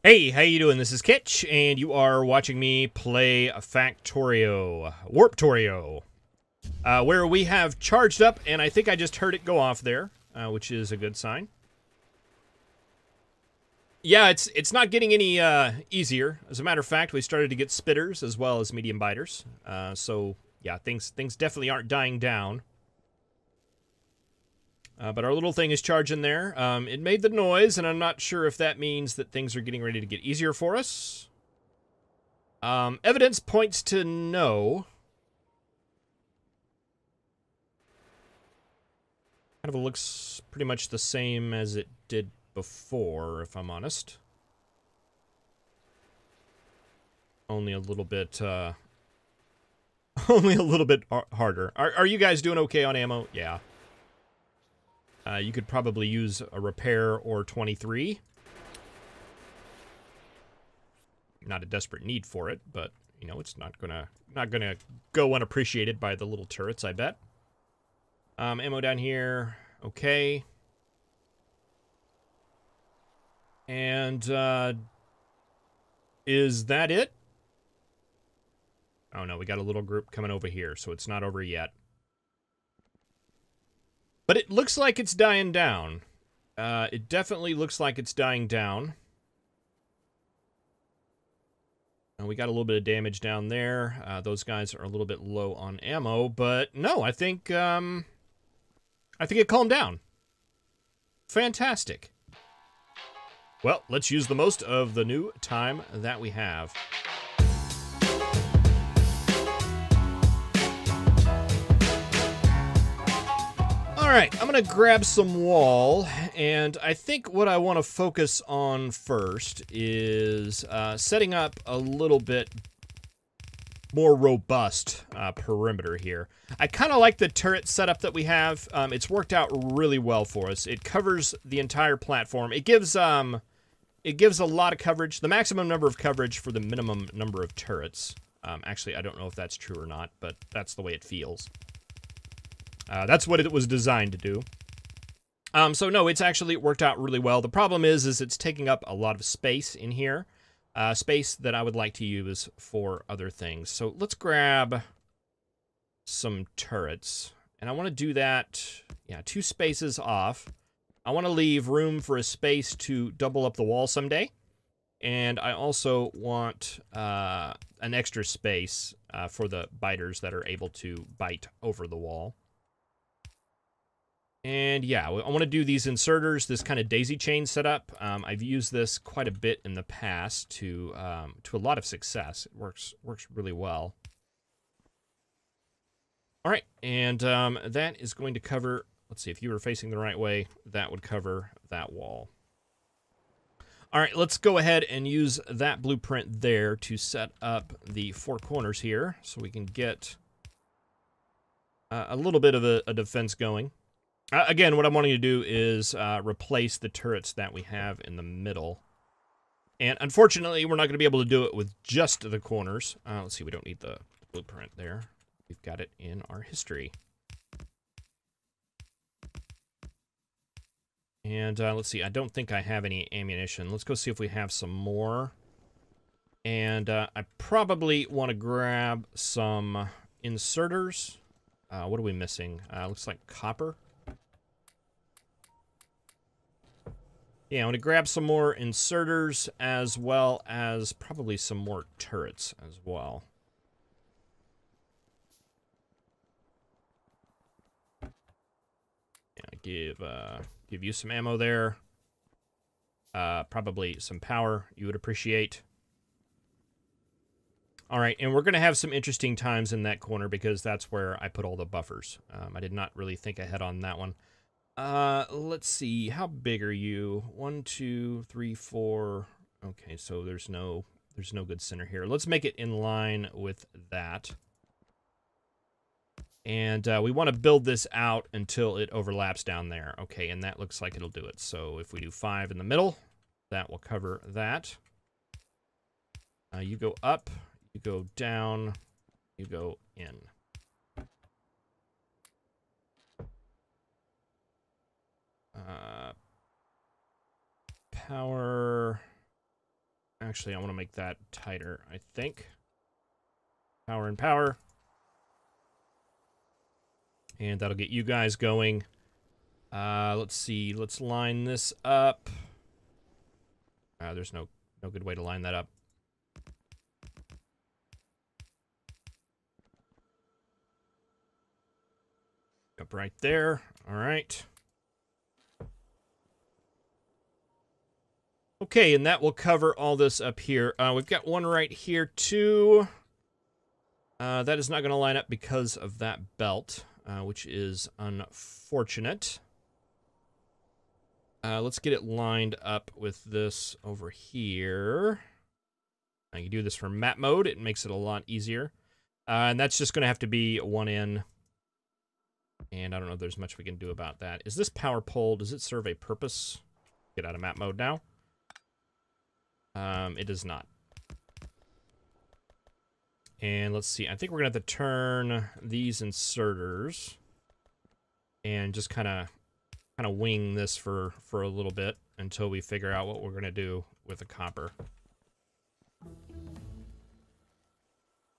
Hey, how you doing? This is Kitch, and you are watching me play Factorio, Warptorio, where we have charged up, and I think I just heard it go off there, which is a good sign. Yeah, it's not getting any easier. As a matter of fact, we started to get spitters as well as medium biters. So yeah, things definitely aren't dying down. But our little thing is charging there. It made the noise, and I'm not sure if that means that things are getting ready to get easier for us. Evidence points to no. Kind of looks pretty much the same as it did before, if I'm honest. Only a little bit, only a little bit harder. Are you guys doing okay on ammo? Yeah. You could probably use a repair or 23. Not a desperate need for it, but you know it's not gonna go unappreciated by the little turrets, I bet. Ammo down here, okay. And is that it? Oh no, we got a little group coming over here, so it's not over yet. But it looks like it's dying down. It definitely looks like it's dying down. We got a little bit of damage down there. Those guys are a little bit low on ammo, but no, I think it calmed down. Fantastic. Well, let's use the most of the new time that we have. All right, I'm gonna grab some wall, and I think what I want to focus on first is setting up a little bit more robust perimeter here. I kind of like the turret setup that we have. It's worked out really well for us. It covers the entire platform. It gives a lot of coverage, the maximum number of coverage for the minimum number of turrets. Actually, I don't know if that's true or not, but that's the way it feels. That's what it was designed to do. So no, it's actually worked out really well. The problem is it's taking up a lot of space in here. Space that I would like to use for other things. So let's grab some turrets. And I want to do that, yeah, 2 spaces off. I want to leave room for a space to double up the wall someday. And I also want an extra space for the biters that are able to bite over the wall. And yeah, I want to do these inserters, this kind of daisy chain setup. I've used this quite a bit in the past to a lot of success. It works really well. All right, and that is going to cover, let's see, if you were facing the right way, that would cover that wall. All right, let's go ahead and use that blueprint there to set up the 4 corners here so we can get a little bit of a defense going. Again, what I'm wanting to do is replace the turrets that we have in the middle. And unfortunately, we're not going to be able to do it with just the corners. Let's see, we don't need the blueprint there. We've got it in our history. And let's see, I don't think I have any ammunition. Let's go see if we have some more. And I probably want to grab some inserters. What are we missing? Looks like copper. Yeah, I want to grab some more inserters as well as probably some more turrets as well. Yeah, give you some ammo there. Probably some power you would appreciate. All right, and we're going to have some interesting times in that corner because that's where I put all the buffers. I did not really think ahead on that one. Let's see. How big are you? 1, 2, 3, 4. Okay, so there's no good center here. Let's make it in line with that. And we want to build this out until it overlaps down there. Okay, and that looks like it'll do it. So if we do 5 in the middle, that will cover that. You go up, you go down, you go in. Power. Actually, I want to make that tighter, I think. Power and power. And that'll get you guys going. Let's see. Let's line this up. There's no good way to line that up. Up right there. All right. Okay, and that will cover all this up here. We've got one right here, too. That is not going to line up because of that belt, which is unfortunate. Let's get it lined up with this over here. You can do this for map mode. It makes it a lot easier. And that's just going to have to be one in. And I don't know if there's much we can do about that. Is this power pole, does it serve a purpose? Get out of map mode now. It does not. And let's see. I think we're going to have to turn these inserters and just kind of wing this for a little bit until we figure out what we're going to do with the copper.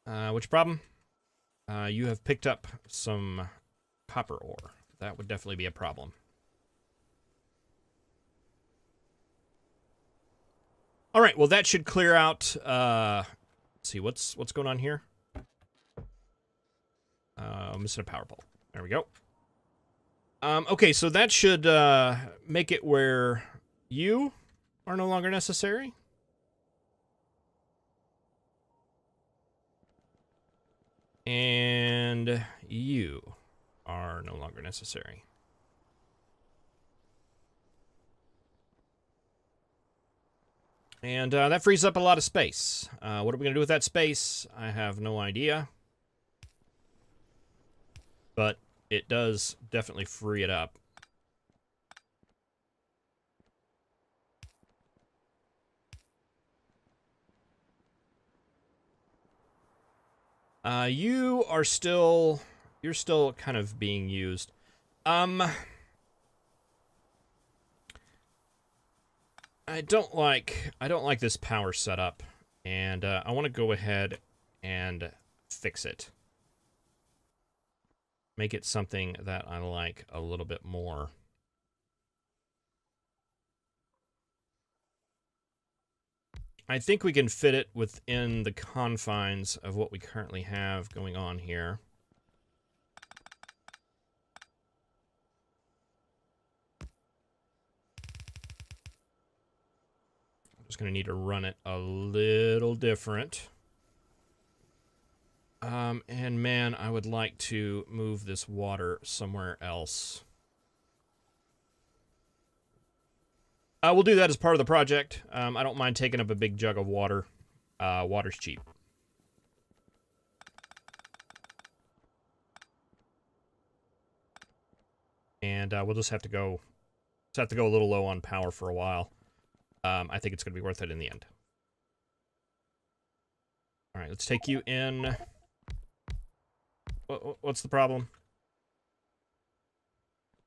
Which problem? You have picked up some copper ore. That would definitely be a problem. All right, well, that should clear out. Let's see, what's going on here? I'm missing a power pole. There we go. Okay, so that should make it where you are no longer necessary. And you are no longer necessary. And that frees up a lot of space. What are we going to do with that space? I have no idea. But it does definitely free it up. You're still kind of being used. I don't like this power setup, and I want to go ahead and fix it. Make it something that I like a little bit more. I think we can fit it within the confines of what we currently have going on here. I'm just going to need to run it a little different. And man, I would like to move this water somewhere else. We'll do that as part of the project. I don't mind taking up a big jug of water. Water's cheap. And we'll just have to go a little low on power for a while. I think it's going to be worth it in the end. All right, let's take you in. What's the problem?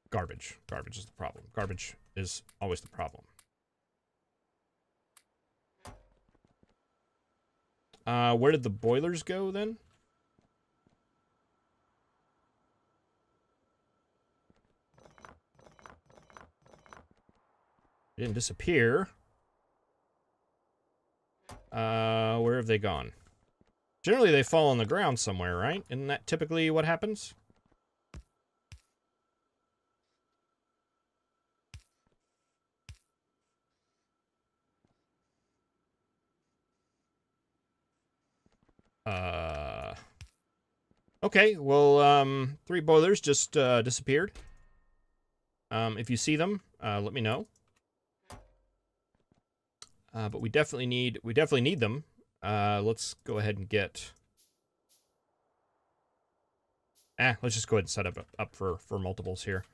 Garbage. Garbage is the problem. Garbage is always the problem. Where did the boilers go, then? They didn't disappear. Where have they gone? Generally, they fall on the ground somewhere, right? Isn't that typically what happens? Okay, well, 3 boilers just disappeared. If you see them, let me know. But we definitely need them. Let's go ahead and get... let's just go ahead and set up for multiples here.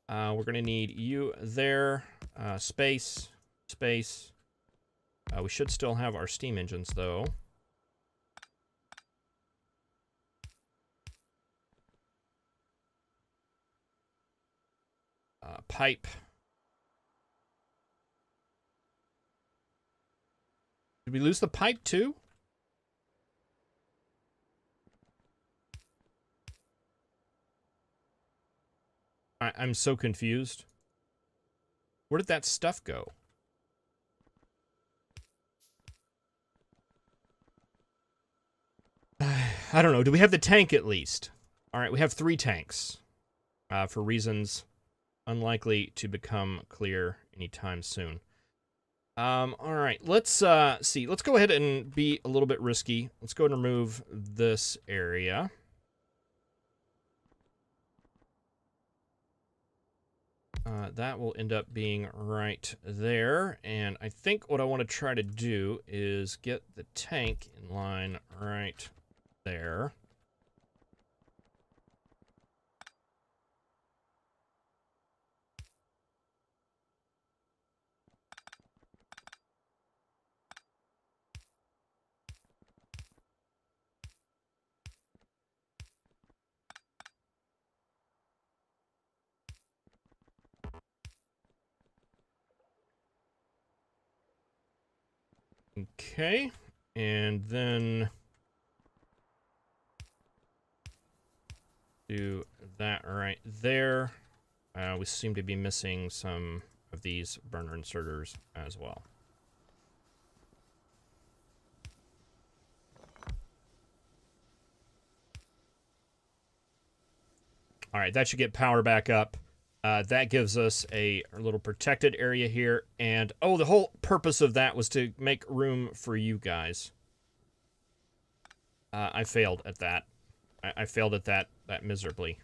We're going to need you there. Space. We should still have our steam engines, though. Pipe. Did we lose the pipe too? I'm so confused. Where did that stuff go? I don't know. Do we have the tank at least? All right, we have 3 tanks. For reasons unlikely to become clear anytime soon. All right, let's see. Let's go ahead and be a little bit risky. Let's go and remove this area. That will end up being right there. And I think what I want to try to do is get the tank in line right there. Okay, and then do that right there. We seem to be missing some of these burner inserters as well. All right, that should get power back up. That gives us a little protected area here. And, oh, the whole purpose of that was to make room for you guys. I failed at that. I failed at that miserably.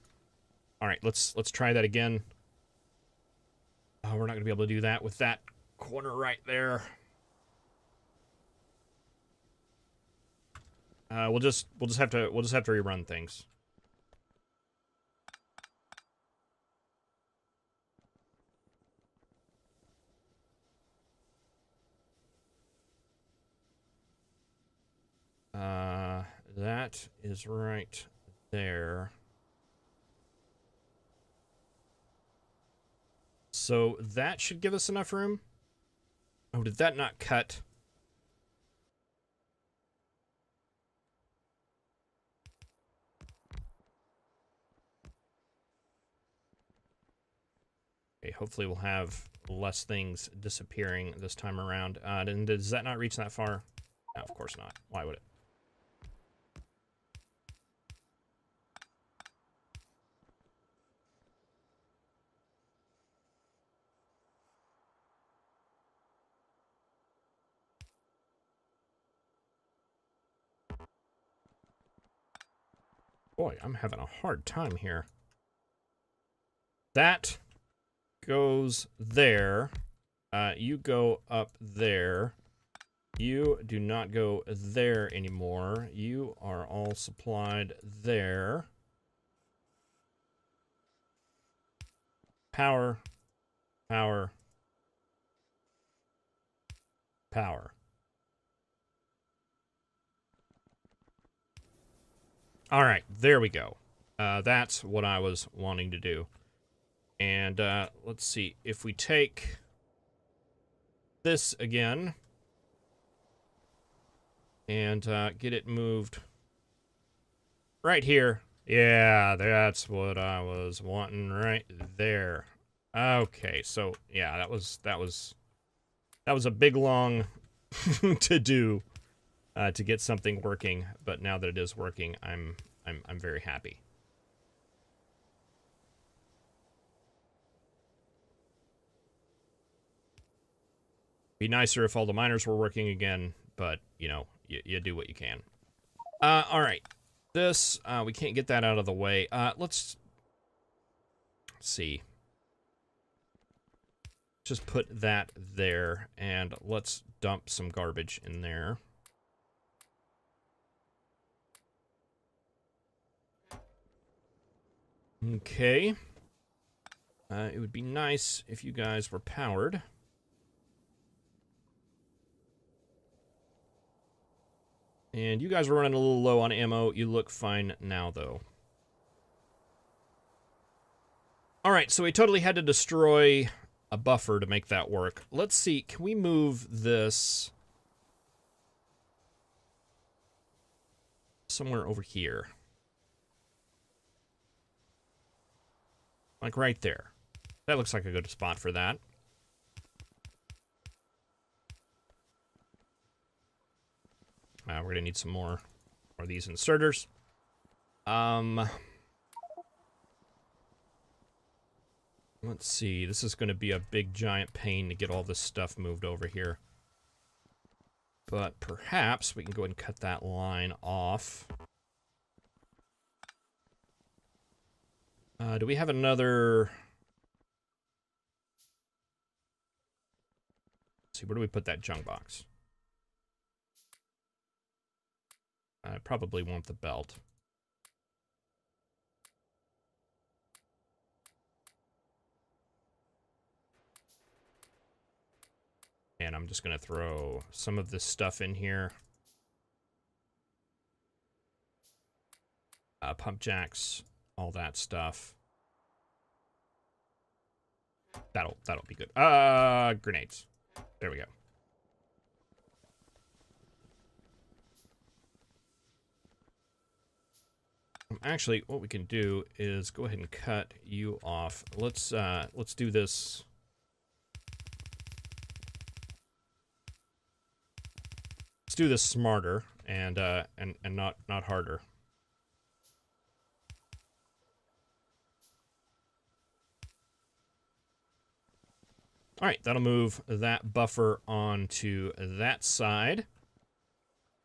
All right, let's try that again. Oh, we're not going to be able to do that with that corner right there. We'll just have to rerun things. That is right there. So that should give us enough room. Oh, did that not cut? Okay, hopefully we'll have less things disappearing this time around. And does that not reach that far? No, of course not. Why would it? Boy, I'm having a hard time here. That goes there. You go up there. You do not go there anymore. You are all supplied there. Power. Power. Power. All right, there we go. That's what I was wanting to do. And let's see, if we take this again and get it moved right here. Yeah, that's what I was wanting right there. Okay, so yeah, that was a big long to do to get something working, but now that it is working, I'm very happy. Be nicer if all the miners were working again, but you know, you do what you can. All right, this we can't get that out of the way. Let's see. Just put that there, and let's dump some garbage in there. Okay. It would be nice if you guys were powered. And you guys were running a little low on ammo. You look fine now, though. Alright, so we totally had to destroy a buffer to make that work. Let's see, can we move this somewhere over here. Like right there. That looks like a good spot for that. We're going to need some more of these inserters. Let's see. This is going to be a big, giant pain to get all this stuff moved over here. But perhaps we can go ahead and cut that line off. Do we have another... Let's see, where do we put that junk box? I probably want the belt. And I'm just going to throw some of this stuff in here. Pump jacks, all that stuff. That'll be good. Grenades. There we go. Actually, what we can do is go ahead and cut you off. Let's do this. Let's do this smarter and not harder. All right, that'll move that buffer onto that side,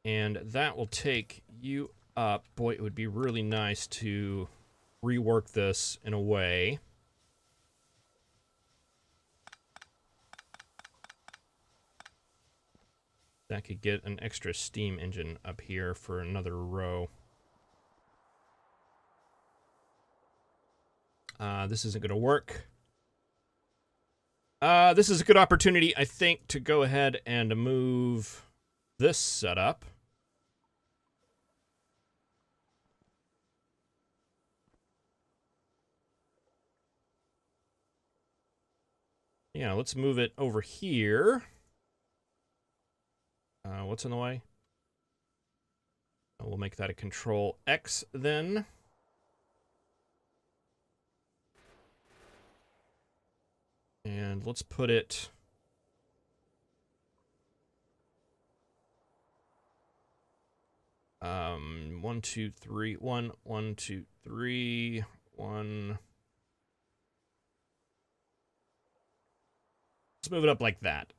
and that will take you up. Boy, it would be really nice to rework this in a way that could get an extra steam engine up here for another row. This isn't going to work. This is a good opportunity, I think, to go ahead and move this setup. Yeah, let's move it over here. What's in the way? We'll make that a Control X then. And let's put it... one, two, three, one, one, two, three, one. Let's move it up like that.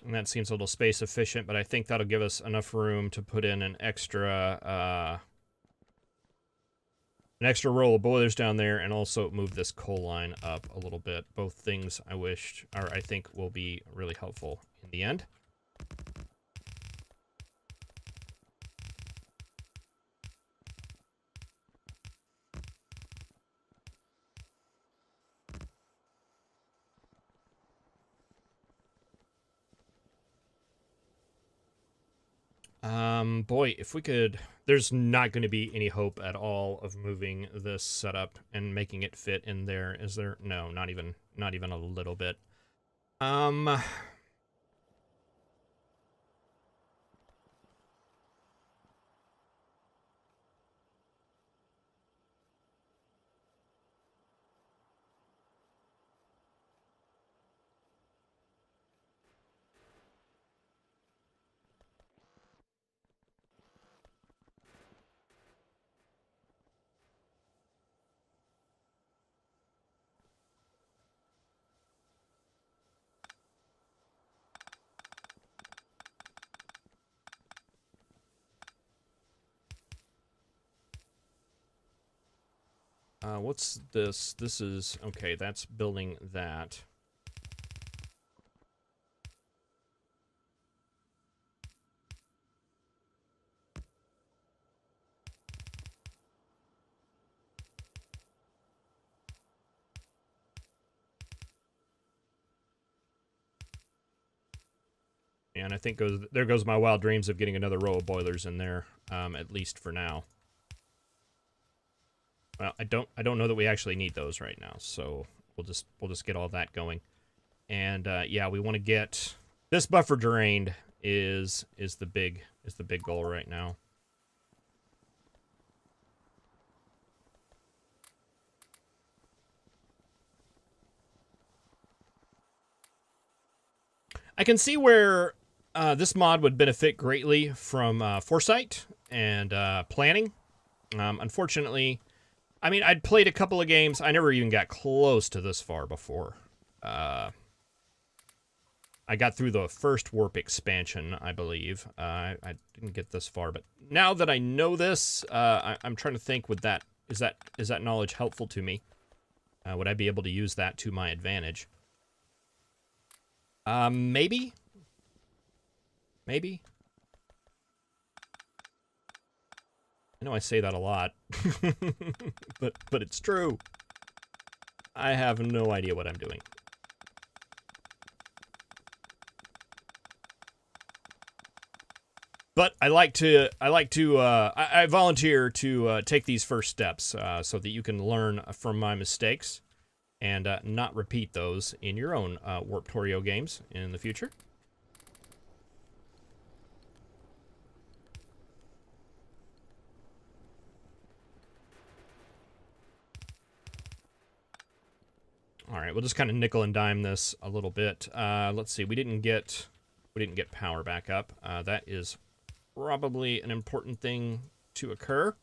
And that seems a little space efficient, but I think that'll give us enough room to put in an extra roll of boilers down there, and also move this coal line up a little bit. Both things I think will be really helpful in the end. Boy, if we could... There's not going to be any hope at all of moving this setup and making it fit in there, is there? No, not even a little bit. What's this? This is... Okay, that's building that. And I think there goes my wild dreams of getting another row of boilers in there, at least for now. Well, I don't know that we actually need those right now, so we'll just get all that going. And yeah, we want to get this buffer drained is the big goal right now. I can see where this mod would benefit greatly from foresight and planning. Unfortunately, I mean, I'd played a couple of games. I never even got close to this far before. I got through the first warp expansion, I believe. I didn't get this far, but now that I know this, I'm trying to think, is that knowledge helpful to me? Would I be able to use that to my advantage? Maybe? Maybe? I know I say that a lot, but it's true. I have no idea what I'm doing. But I volunteer to take these first steps so that you can learn from my mistakes and not repeat those in your own Warptorio games in the future. All right, we'll just kind of nickel and dime this a little bit. Let's see, we didn't get power back up. That is probably an important thing to occur.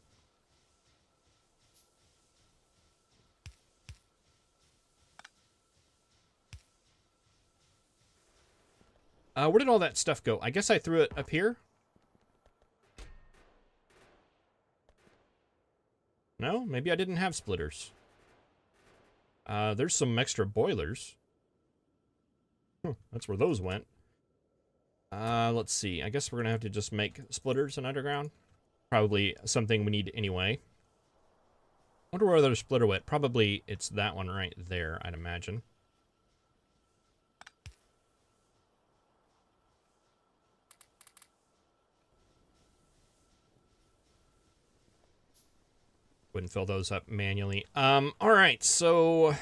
Where did all that stuff go? I guess I threw it up here. No, maybe I didn't have splitters. There's some extra boilers. That's where those went. Let's see. I guess we're gonna have to just make splitters in underground. Probably something we need anyway. Wonder where the splitter went. Probably it's that one right there, I'd imagine. Wouldn't fill those up manually. All right, so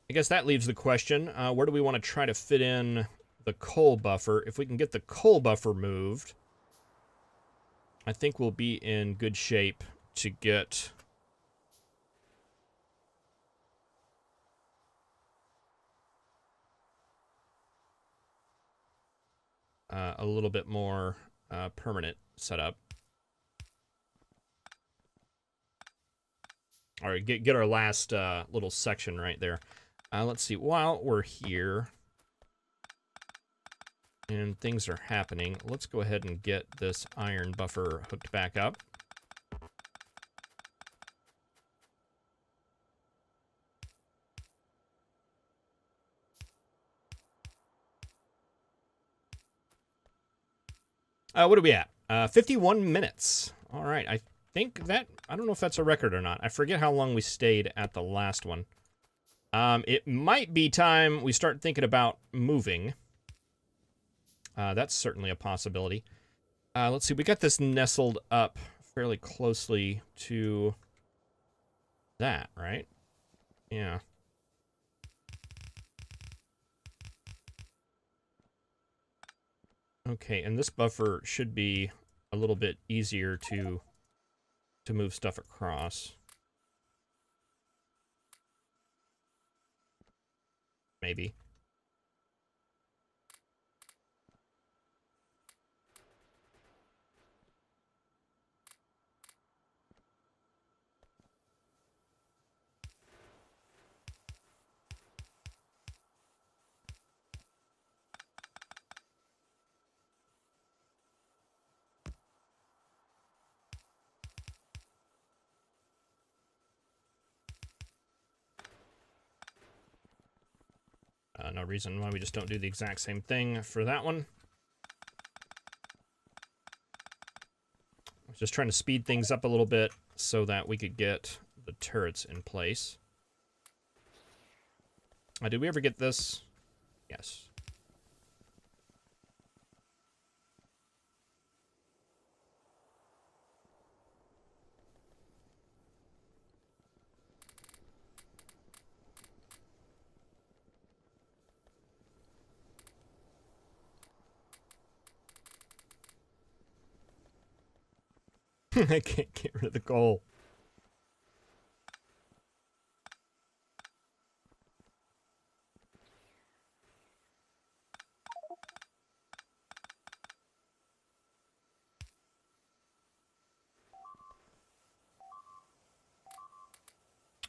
I guess that leaves the question, where do we want to try to fit in the coal buffer? If we can get the coal buffer moved, I think we'll be in good shape to get a little bit more permanent setup. All right, get our last little section right there. Let's see, while we're here and things are happening, let's go ahead and get this iron buffer hooked back up. What are we at? 51 minutes. All right, I think that, I don't know if that's a record or not. I forget how long we stayed at the last one. It might be time we start thinking about moving. That's certainly a possibility. Let's see, we got this nestled up fairly closely to that, right? Yeah. Okay, and this buffer should be a little bit easier to move stuff across. Maybe. No reason why we just don't do the exact same thing for that one. I was just trying to speed things up a little bit so that we could get the turrets in place. Did we ever get this? Yes. I can't get rid of the coal.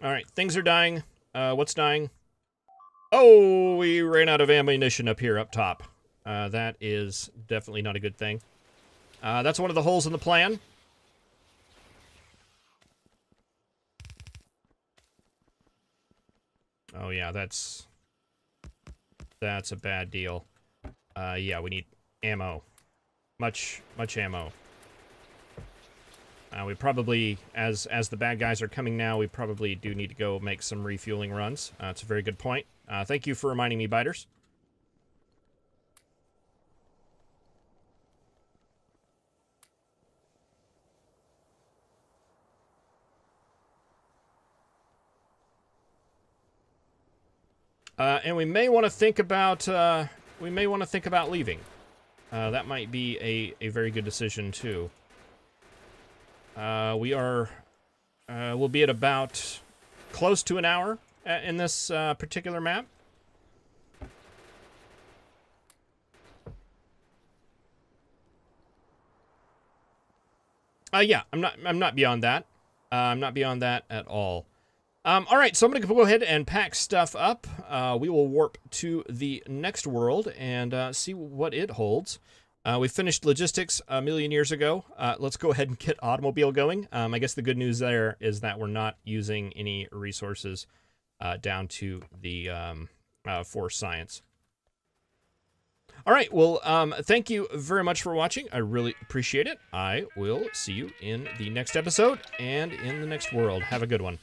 All right, things are dying. What's dying? Oh, we ran out of ammunition up here, up top. That is definitely not a good thing. That's one of the holes in the plan. Oh, yeah, that's a bad deal. Yeah, we need ammo. Much ammo. We probably, as the bad guys are coming now, we probably do need to go make some refueling runs. That's a very good point. Thank you for reminding me, Biters. And we may want to think about leaving. That might be a very good decision too. We'll be at about close to an hour in this particular map. Yeah, I'm not beyond that. I'm not beyond that at all. All right, so I'm going to go ahead and pack stuff up. We will warp to the next world and see what it holds. We finished logistics a million years ago. Let's go ahead and get automobile going. I guess the good news there is that we're not using any resources down to the force science. All right, well, thank you very much for watching. I really appreciate it. I will see you in the next episode and in the next world. Have a good one.